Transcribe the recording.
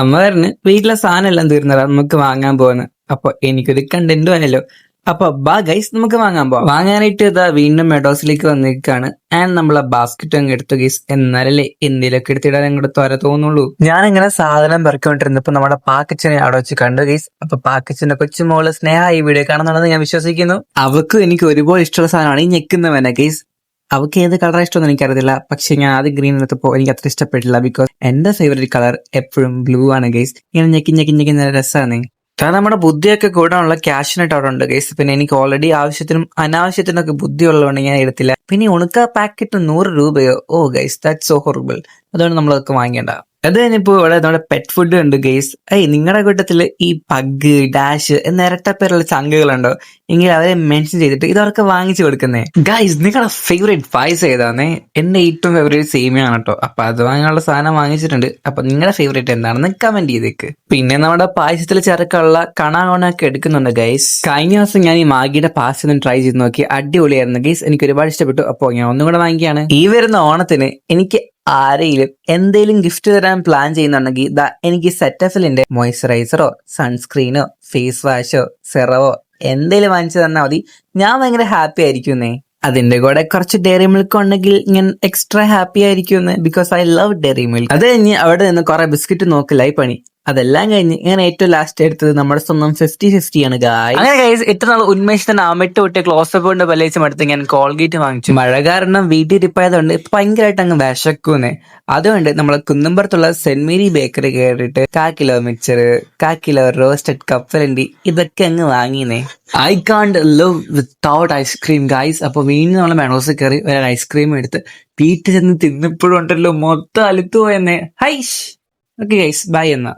അമ്മ പറഞ്ഞ് വീട്ടിലെ സാധനം എല്ലാം തീർന്നതാ, നമുക്ക് വാങ്ങാൻ പോകുന്നു. അപ്പൊ എനിക്കൊരു കണ്ടന്റും ആയല്ലോ. അപ്പൊ ബാ ഗൈസ്, നമുക്ക് വാങ്ങാൻ പോവാം. വാങ്ങാനായിട്ട് ഇതാ വീണ്ടും മെഡോസിലേക്ക് വന്നിരിക്കാണ്. ആൻഡ് നമ്മളെ ബാസ്ക്കറ്റ് അങ്ങ് എടുത്തു ഗൈസ്. എന്നാലല്ലേ എന്തിലൊക്കെ എടുത്തിടാൻ അങ്ങോട്ട് ത്വര തോന്നുള്ളൂ. ഞാനിങ്ങനെ സാധനം പെറുക്കൊണ്ടിരുന്നപ്പോ നമ്മുടെ പാക്കച്ചനെ അവിടെ വെച്ച് കണ്ടു ഗൈസ്. അപ്പൊ പാക്കച്ചന്റെ കൊച്ചുമോള് സ്നേഹ ഈ വീഡിയോ കാണുന്നുണ്ടെന്ന് ഞാൻ വിശ്വസിക്കുന്നു. അവക്കും എനിക്ക് ഒരുപോലെ ഇഷ്ടമുള്ള സാധനമാണ് ഈ ഞെക്കുന്നവനെ ഗൈസ്. അവൾക്ക് ഏത് കളർ ഇഷ്ടമെന്ന് എനിക്കറിയത്തില്ല, പക്ഷെ ഞാൻ ആദ്യം ഗ്രീൻ എടുത്തപ്പോൾ എനിക്ക് അത്ര ഇഷ്ടപ്പെട്ടില്ല. ബിക്കോസ് എന്റെ ഫേവറേറ്റ് കളർ എപ്പോഴും ബ്ലൂ ആണ് ഗൈസ്. ഇങ്ങനെ ഞെക്കി ഞെക്കി ഞെക്കി നല്ല രസമാണ്. കാരണം നമ്മുടെ ബുദ്ധിയൊക്കെ കൂടാനുള്ള ക്യാഷിനായിട്ട് അവിടെ ഉണ്ട് ഗൈസ്. പിന്നെ എനിക്ക് ഓൾറെഡി ആവശ്യത്തിനും അനാവശ്യത്തിനൊക്കെ ബുദ്ധി ഉള്ളതുകൊണ്ട് ഞാൻ എടുത്തില്ല. പിന്നെ ഉണക്ക പാക്കറ്റ് 100 രൂപയോ? ഓ ഗൈസ്, ദാറ്റ്സ് സോ ഹൊറിബിൾ. അതുകൊണ്ട് നമ്മളതൊക്കെ വാങ്ങിക്കേണ്ട. അത് കഴിഞ്ഞപ്പോ ഇവിടെ നമ്മുടെ പെറ്റ് ഫുഡ് ഉണ്ട് ഗൈസ്. നിങ്ങളുടെ കൂട്ടത്തില് ഈ പഗ്, ഡാഷ് എന്ന ഇരട്ടപ്പേരുള്ള ചങ്കുകളുണ്ടോ? എങ്കിൽ അവരെ മെൻഷൻ ചെയ്തിട്ട് ഇതവർക്ക് വാങ്ങിച്ചു കൊടുക്കുന്നേ. ഗൈസ്, നിങ്ങളുടെ ഫേവറേറ്റ് പായസം ഏതാന്നേ? എന്റെ ഏറ്റവും ഫേവറേറ്റ് സേമിയാണ് കേട്ടോ. അപ്പൊ അത് വാങ്ങാനുള്ള സാധനം വാങ്ങിച്ചിട്ടുണ്ട്. അപ്പൊ നിങ്ങളുടെ ഫേവറേറ്റ് എന്താണെന്ന് കമന്റ് ചെയ്തേക്ക്. പിന്നെ നമ്മുടെ പായസത്തിൽ ചേർക്കാനുള്ള കണാകണൊക്കെ എടുക്കുന്നുണ്ട് ഗൈസ്. കഴിഞ്ഞ ദിവസം ഞാൻ ഈ മാഗിയുടെ പായസം ട്രൈ ചെയ്ത് നോക്കി, അടിപൊളിയായിരുന്നു ഗൈസ്. എനിക്ക് ഒരുപാട് ഇഷ്ടപ്പെട്ടു. അപ്പൊ ഞാൻ ഒന്നും കൂടെ വാങ്ങിക്കുകയാണ്. ഈ വരുന്ന ഓണത്തിന് എനിക്ക് ആരെങ്കിലും എന്തെങ്കിലും ഗിഫ്റ്റ് തരാൻ പ്ലാൻ ചെയ്യുന്നുണ്ടെങ്കിൽ എനിക്ക് സെറ്റഫിലിന്റെ മോയ്സ്ചറൈസറോ സൺസ്ക്രീനോ ഫേസ് വാഷോ സെറവോ എന്തെങ്കിലും വാങ്ങിച്ചു തന്നാൽ മതി. ഞാൻ ഭയങ്കര ഹാപ്പി ആയിരിക്കുന്നേ. അതിന്റെ കൂടെ കുറച്ച് ഡയറി മിൽക്ക് ഉണ്ടെങ്കിൽ ഞാൻ എക്സ്ട്രാ ഹാപ്പി ആയിരിക്കും. Because I love Dairy Milk. അത് കഴിഞ്ഞ് അവിടെ നിന്ന് കുറെ ബിസ്ക്കറ്റ് നോക്കില്ലായി പണി. അതെല്ലാം കഴിഞ്ഞ് ഞാൻ ഏറ്റവും ലാസ്റ്റ് എടുത്തത് നമ്മുടെ സ്വന്തം 50-50 ആണ് ഗായ്സ്. അങ്ങനെ ഗൈസ്, ഇത്ര നാൾ ഉന്മേഷത്തിന് അമിട്ട് വിട്ട് ക്ലോസപ്പ് കൊണ്ട് പലേച്ചും അടുത്ത് ഞാൻ കോൾഗേറ്റ് വാങ്ങിച്ചു. മഴ കാരണം വീട്ടിൽ ഇരിപ്പായതുകൊണ്ട് ഭയങ്കരമായിട്ട് അങ്ങ് വിശക്കുന്നേ. അതുകൊണ്ട് നമ്മളെ കുന്നുംപുറത്തുള്ള സെന്റ് മേരി ബേക്കറി കയറിയിട്ട് 1/4 കിലോ മിക്സർ, 1/4 കിലോ റോസ്റ്റഡ് കപ്പലണ്ടി ഇതൊക്കെ അങ്ങ് വാങ്ങിനേ. I can't live without ice cream guys. അപ്പൊ വീണ്ടും നമ്മളെ മെഡോസിൽ കയറി ഒരു ഐസ്ക്രീം എടുത്ത് വീട്ടിൽ ചെന്ന് തിന്നപ്പോഴും ഉണ്ടല്ലോ മൊത്തം അലുത്തു പോയെന്നേ. ഹൈഷ്. ഓക്കെ ഗൈസ്, ബൈ എന്നാ.